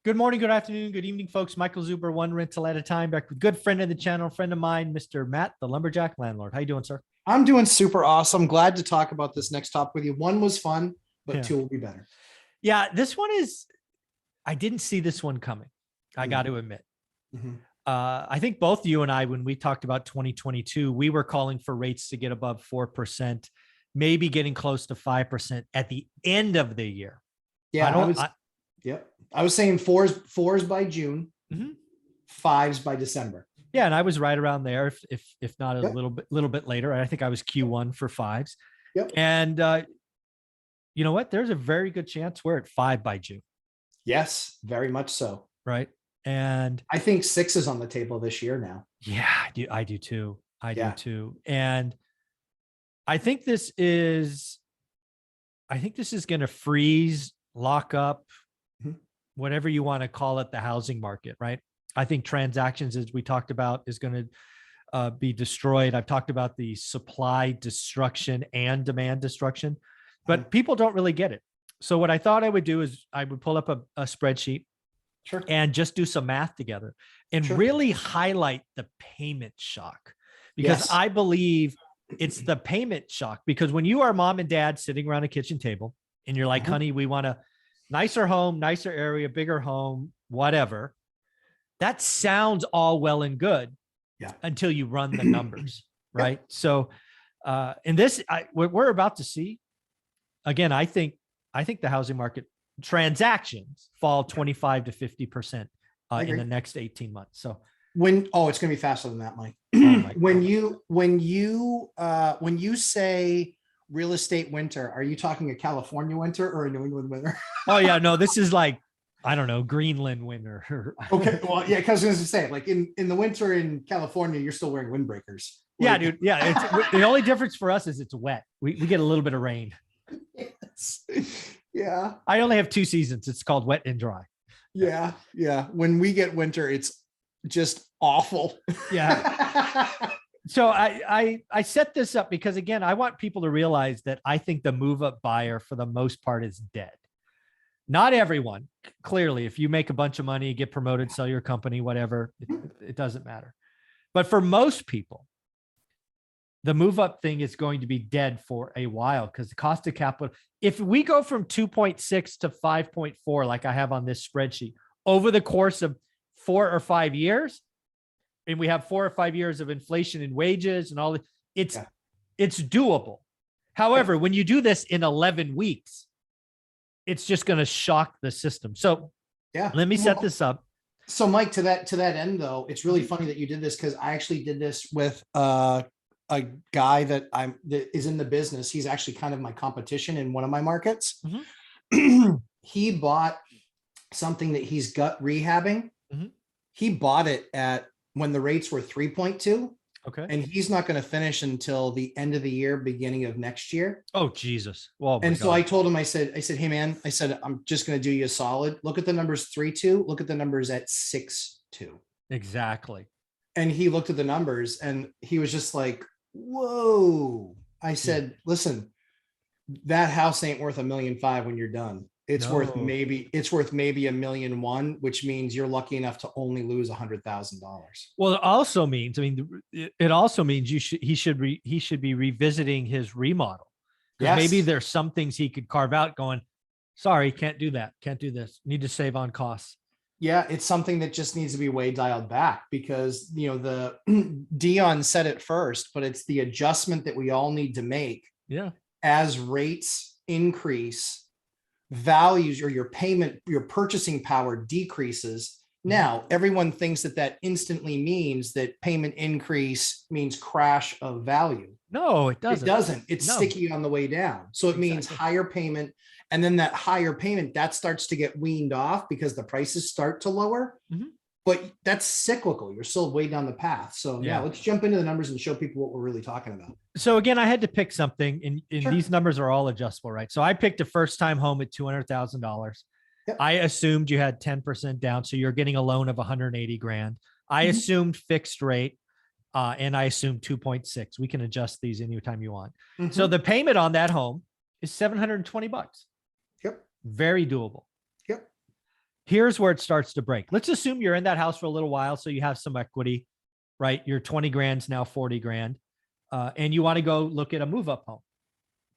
Good morning, good afternoon, good evening, folks. Michael Zuber, one rental at a time, back with good friend of the channel, friend of mine, Mr. Matt, the lumberjack landlord. How you doing, sir? I'm doing super awesome. Glad to talk about this next topic with you. One was fun, but Yeah. two will be better. Yeah, this one is, I didn't see this one coming. I got to admit. Mhm. I think both you and I, when we talked about 2022, we were calling for rates to get above 4%, maybe getting close to 5% at the end of the year. Yeah, yep. I was saying fours by June, Mhm. fives by December. Yeah, and I was right around there, if not a Yep. little bit later. I think I was Q1 for fives. Yep. And you know what? There's a very good chance we're at 5 by June, Yes, very much so. right? And I think six is on the table this year now. yeah, I do too. I do Yeah. too. And I think this is going to freeze, lock up, Mhm. whatever you want to call it, the housing market, right? I think transactions, as we talked about, is going to be destroyed. I've talked about the supply destruction and demand destruction, but people don't really get it. So what I thought I would do is I would pull up a spreadsheet Sure. and just do some math together and Sure. really highlight the payment shock, because Yes. I believe it's the payment shock. Because when you are mom and dad sitting around a kitchen table and you're like, honey, we want a nicer home, nicer area, bigger home, whatever. That sounds all well and good, Yeah. until you run the numbers, right? Yep. So, in this, what we're about to see, again, I think the housing market transactions fall 25 to 50% in the next 18 months. So it's going to be faster than that, Mike. When you say real estate winter, are you talking a California winter or a New England winter? Oh yeah, no, this is like, I don't know, Greenland winter. Okay, well, yeah, because I was going to say, like in the winter in California, you're still wearing windbreakers. Yeah, dude. Yeah, it's the only difference for us is it's wet. We get a little bit of rain. Yes. Yeah. I only have 2 seasons. It's called wet and dry. Yeah, yeah. When we get winter, it's just awful. Yeah. So I set this up because, again, I want people to realize that I think the move up buyer for the most part is dead. Not everyone, clearly. If you make a bunch of money, get promoted, sell your company, whatever, it doesn't matter. But for most people, the move up thing is going to be dead for a while, because the cost of capital, if we go from 2.6 to 5.4, like I have on this spreadsheet, over the course of 4 or 5 years, and we have 4 or 5 years of inflation in wages and all that, it's doable. However, when you do this in 11 weeks, it's just going to shock the system. So let me set this up. So Mike, to that end though, it's really funny that you did this, because I actually did this with a guy that is in the business. He's actually kind of my competition in one of my markets. He bought something that he's gut rehabbing. He bought it at when the rates were 3.2. Okay. And he's not going to finish until the end of the year, beginning of next year. Oh, Jesus. Well, and so I told him, I said, hey, man, I said, I'm just going to do you a solid. Look at the numbers 3.2. Look at the numbers at 6.2. Exactly. And he looked at the numbers and he was just like, whoa. I said, listen, that house ain't worth $1.5 million when you're done. It's worth maybe $1.1 million, which means you're lucky enough to only lose $100,000. Well, it also means, it also means he should be revisiting his remodel. Because maybe there's some things he could carve out going, sorry, can't do that. Can't do this. Need to save on costs. Yeah, it's something that just needs to be way dialed back, because, the Dion said it first, but it's the adjustment that we all need to make. Yeah. As rates increase, values or your purchasing power decreases. Now, everyone thinks that instantly means that payment increase means crash of value. No, it doesn't. It doesn't. It's sticky on the way down. So it means higher payment. And then that higher payment, that starts to get weaned off because the prices start to lower. But that's cyclical. You're still way down the path. So yeah, let's jump into the numbers and show people what we're really talking about. So again, I had to pick something, and these numbers are all adjustable, right? So I picked a first-time home at $200,000. I assumed you had 10% down, so you're getting a loan of 180 grand. I assumed fixed rate, and I assumed 2.6. We can adjust these anytime you want. So the payment on that home is $720. Yep. Very doable. Yep. Here's where it starts to break. Let's assume you're in that house for a little while, so you have some equity, right? Your 20 grand's now 40 grand, and you want to go look at a move up home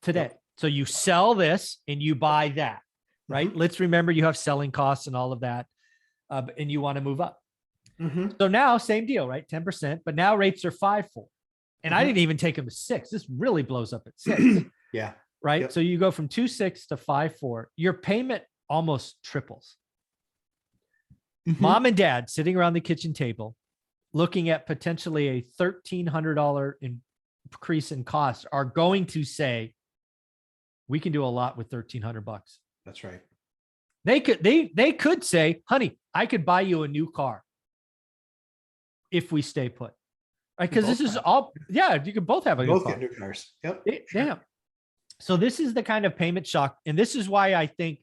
today. Yep. So you sell this and you buy that, right? Mhm. Let's remember you have selling costs and all of that, and you want to move up. Mhm. So now same deal, right? 10%, but now rates are 5.4. And I Mhm. didn't even take them to 6. This really blows up at 6, Yeah. right? Yep. So you go from 2.6 to 5.4. Your payment almost triples. Mhm. Mom and dad sitting around the kitchen table, looking at potentially a $1,300 increase in costs, are going to say, we can do a lot with $1,300. That's right. They could say, honey, I could buy you a new car if we stay put. Right? Because this is all, yeah, you could both have a new Both car. get new cars. Yep. Yeah. So this is the kind of payment shock. And this is why I think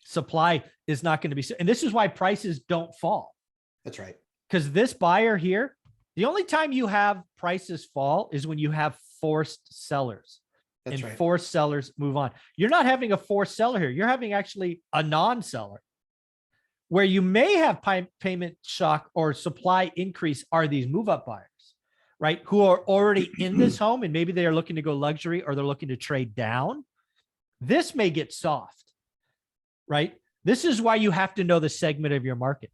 supply is not going to be, and this is why prices don't fall. That's right. Because this buyer here, the only time you have prices fall is when you have forced sellers. That's and right. Forced sellers move on. You're not having a forced seller here. You're having actually a non-seller. Where you may have payment shock or supply increase are these move-up buyers, right? Who are already in this home and maybe they are looking to go luxury or they're looking to trade down. This may get soft, right? This is why you have to know the segment of your market.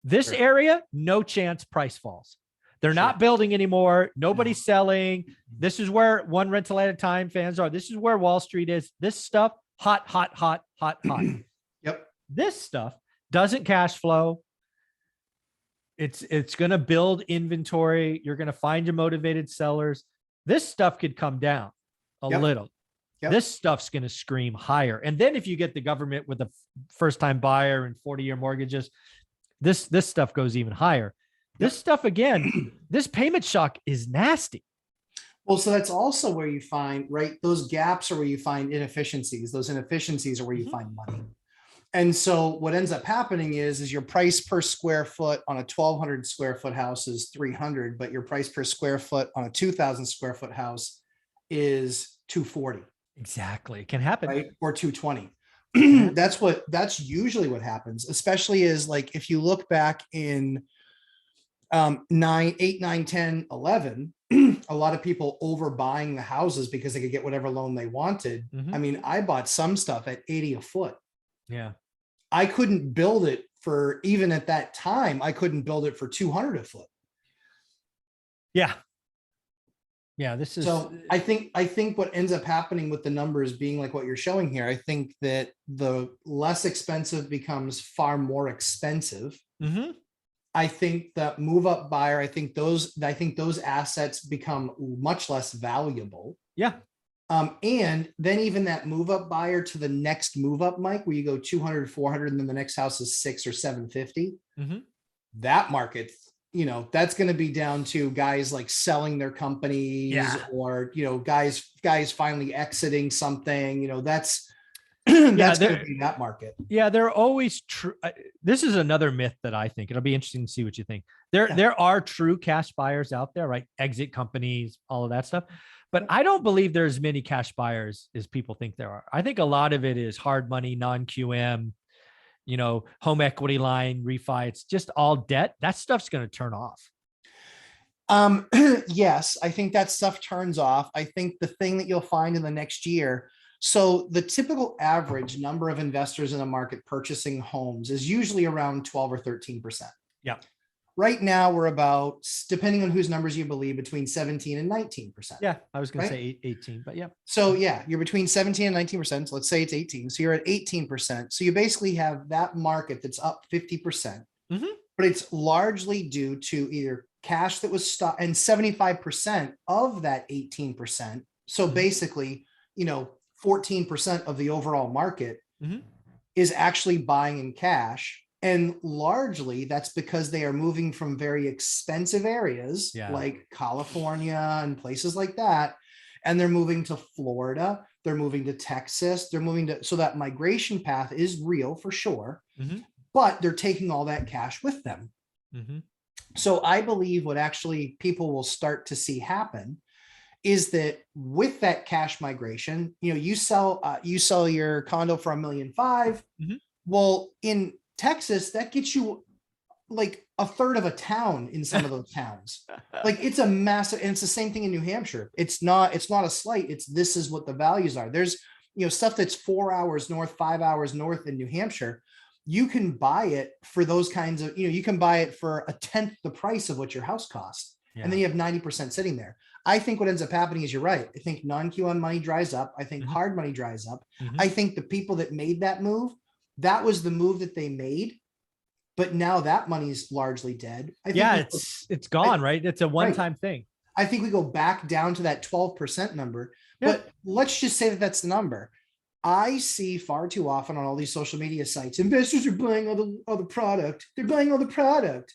This Sure. area, no chance price falls. They're not building anymore. Nobody's selling. This is where one rental at a time fans are. This is where Wall Street is. This stuff, hot. Yep. This stuff doesn't cash flow. It's going to build inventory. You're going to find your motivated sellers. This stuff could come down a little. Yep. This stuff's going to scream higher. And then if you get the government with a first-time buyer and 40-year mortgages, this stuff goes even higher. This stuff, again, this payment shock is nasty. Well, so that's also where you find, right? Those gaps are where you find inefficiencies. Those inefficiencies are where you find money. And so what ends up happening is your price per square foot on a 1,200 square foot house is 300, but your price per square foot on a 2,000 square foot house is 240. Exactly. It can happen. Right? Or 220. That's usually what happens, especially is like, if you look back in 9, 8, 9, 10, 11, a lot of people overbuying the houses because they could get whatever loan they wanted. I mean, I bought some stuff at 80 a foot. Yeah. I couldn't build it for, even at that time, I couldn't build it for 200 a foot. Yeah. Yeah. This is, so I think what ends up happening with the numbers being like what you're showing here, I think that the less expensive becomes far more expensive. I think that move up buyer, I think those assets become much less valuable. Yeah. And then even that move up buyer to the next move up, Mike, where you go 200, 400, and then the next house is 6 or 750. That market, you know, that's going to be down to guys like selling their companies or, you know, guys finally exiting something, you know, that's going to be that market. Yeah. They're always true. This is another myth that I think it'll be interesting to see what you think. There are true cash buyers out there, right? Exit companies, all of that stuff. But I don't believe there's as many cash buyers as people think there are. I think a lot of it is hard money, non-QM, you know, home equity line, refi. It's just all debt. That stuff's going to turn off. Yes, I think that stuff turns off. I think the thing that you'll find in the next year, so the typical average number of investors in a market purchasing homes is usually around 12 or 13%. Yeah. Right now, we're about, depending on whose numbers you believe, between 17 and 19%. Yeah, I was going to say 18, but yeah. So yeah, you're between 17 and 19%. So let's say it's 18. So you're at 18%. So you basically have that market that's up 50%, but it's largely due to either cash that was stock, and 75% of that 18%. So basically, you know, 14% of the overall market is actually buying in cash. And largely that's because they are moving from very expensive areas like California and places like that. And they're moving to Florida, they're moving to Texas, they're moving to, so that migration path is real for sure, but they're taking all that cash with them. So I believe what actually people will start to see happen is that with that cash migration, you know, you sell your condo for $1.5 million. Well, in Texas, that gets you like a third of a town in some of those towns. Like it's a massive, and it's the same thing in New Hampshire. It's not a slight. This is what the values are. There's, stuff that's 4 hours north, 5 hours north in New Hampshire. You can buy it for those kinds of, you can buy it for a tenth the price of what your house costs. Yeah. And then you have 90% sitting there. I think what ends up happening is you're right. I think non-QM money dries up. I think hard money dries up. I think the people that made that move, that was the move that they made. But now that money's largely dead. I think it's gone, right? It's a one-time thing. I think we go back down to that 12% number, but let's just say that that's the number. I see far too often on all these social media sites, investors are buying all the product. They're buying all the product.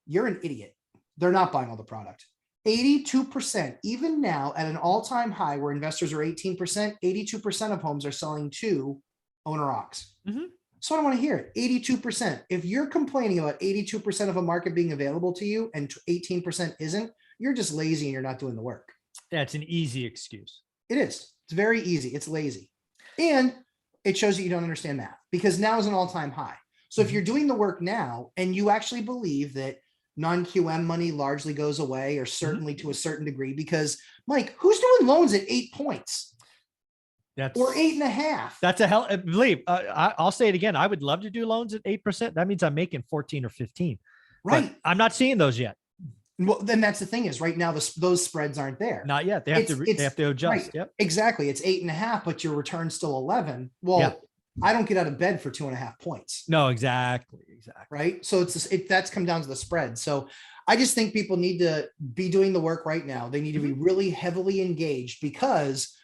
You're an idiot. They're not buying all the product. 82%, even now at an all-time high where investors are 18%, 82% of homes are selling to owner-occs. So I don't want to hear it. 82%. If you're complaining about 82% of a market being available to you and 18% isn't, you're just lazy and you're not doing the work. That's an easy excuse. It is. It's very easy. It's lazy. And it shows that you don't understand math because now is an all-time high. So if you're doing the work now and you actually believe that non-QM money largely goes away, or certainly to a certain degree, because Mike, who's doing loans at 8 points? Or 8.5. That's a hell. Believe I'll say it again. I would love to do loans at 8%. That means I'm making 14 or 15. Right. But I'm not seeing those yet. Well, then that's the thing is right now, those spreads aren't there. Not yet. They have to adjust. Right. Yep. Exactly. It's 8.5, but your return's still 11. Well, I don't get out of bed for 2.5 points. No, exactly. Right. So that's come down to the spread. So I just think people need to be doing the work right now. They need to be really heavily engaged because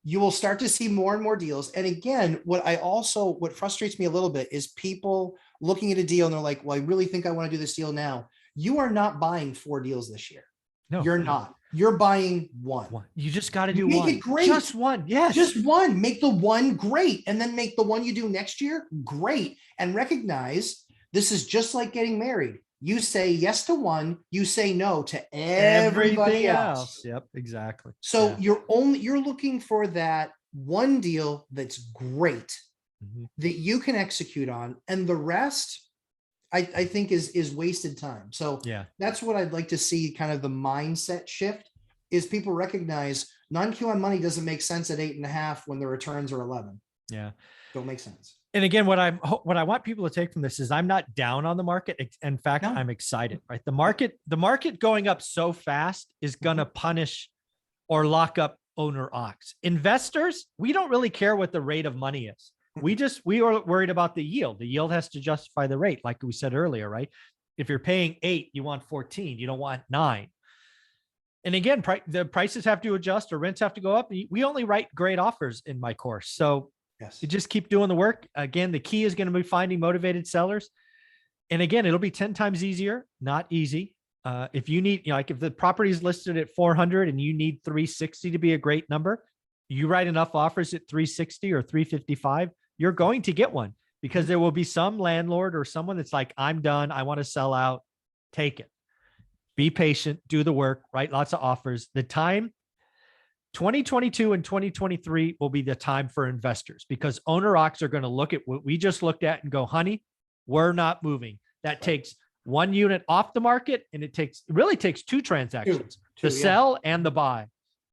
you will start to see more and more deals. And again, what frustrates me a little bit is people looking at a deal and they're like, well, I really think I want to do this deal now. You are not buying 4 deals this year. No, you're not. You're buying one. You just got to do one. Make it great. Just one. Yes. Just one. Make the one great. And then make the one you do next year great. And recognize this is just like getting married. You say yes to one, you say no to everybody else. Yep, exactly. So you're looking for that one deal that's great that you can execute on, and the rest I think is wasted time. So that's what I'd like to see, kind of the mindset shift, is people recognize non-QM money doesn't make sense at 8.5 when the returns are 11. Yeah. Don't make sense. And again, what I want people to take from this is I'm not down on the market. In fact, I'm excited, right? The market going up so fast is going to punish or lock up owner-occs. Investors, we don't really care what the rate of money is. We are worried about the yield. The yield has to justify the rate, like we said earlier, right? If you're paying 8, you want 14, you don't want 9. And again, the prices have to adjust or rents have to go up. We only write great offers in my course. So you just keep doing the work. Again, the key is going to be finding motivated sellers. And again, it'll be 10 times easier, not easy. If you need, like if the property is listed at 400 and you need 360 to be a great number, you write enough offers at 360 or 355, you're going to get one, because there will be some landlord or someone that's like, I'm done. I want to sell out. Take it. Be patient, do the work, write lots of offers. The time 2022 and 2023 will be the time for investors, because owner-occs are going to look at what we just looked at and go, honey, we're not moving. That takes one unit off the market, and it really takes 2 transactions, the sell and the buy.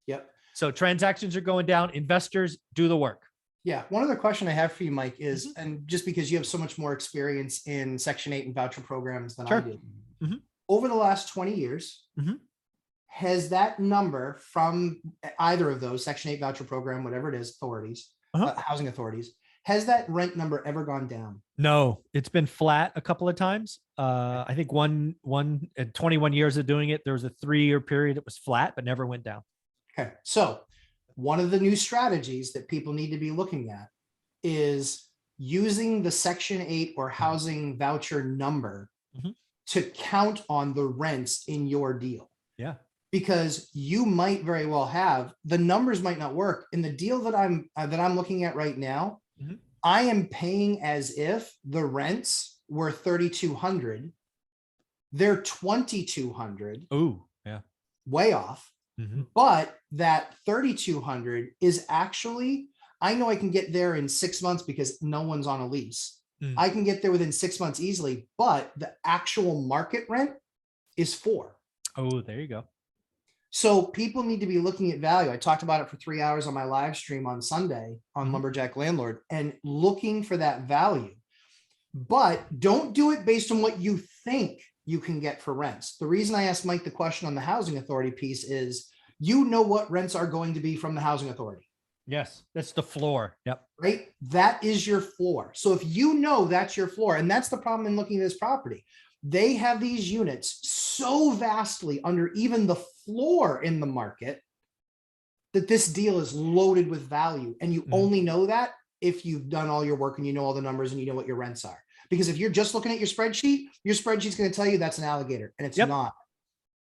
Yep. So transactions are going down. Investors, do the work. Yeah. One other question I have for you, Mike, is, and just because you have so much more experience in Section 8 and voucher programs than I do, over the last 20 years, has that number from either of those, Section 8 voucher program, whatever it is, authorities, housing authorities, has that rent number ever gone down? No, it's been flat a couple of times. I think one 21 years of doing it, there was a 3-year period it was flat, but never went down. Okay. So one of the new strategies that people need to be looking at is using the Section 8 or housing voucher number to count on the rents in your deal. Yeah. Because you might very well have, the numbers might not work. In the deal that I'm looking at right now, I am paying as if the rents were $3,200. They're $2,200. Oh, yeah. Way off. But that $3,200 is actually, I know I can get there in 6 months because no one's on a lease. I can get there within 6 months easily, but the actual market rent is 4. Oh, there you go. So people need to be looking at value. I talked about it for 3 hours on my live stream on Sunday on Lumberjack Landlord, and looking for that value. But don't do it based on what you think you can get for rents. The reason I asked Mike the question on the housing authority piece is, you know what rents are going to be from the housing authority. Yes, that's the floor. Yep. Right? That is your floor. So if you know that's your floor, and that's the problem in looking at this property, they have these units so vastly under even the floor in the market that this deal is loaded with value. And you only know that if you've done all your work and you know all the numbers and you know what your rents are. Because if you're just looking at your spreadsheet's going to tell you that's an alligator, and it's not.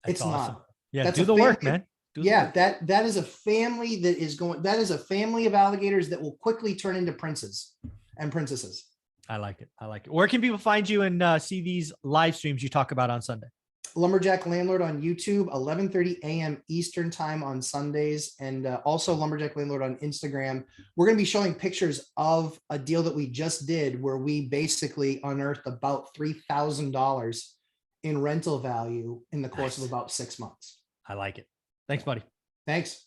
That's it's awesome. not. Yeah, That's do the work, man. That is a family that is going, that is a family of alligators that will quickly turn into princes and princesses. I like it. I like it. Where can people find you and see these live streams you talk about on Sunday? Lumberjack Landlord on YouTube, 11:30 a.m. Eastern time on Sundays, and also Lumberjack Landlord on Instagram. We're going to be showing pictures of a deal that we just did where we basically unearthed about $3,000 in rental value in the course of about 6 months. I like it. Thanks, buddy. Thanks.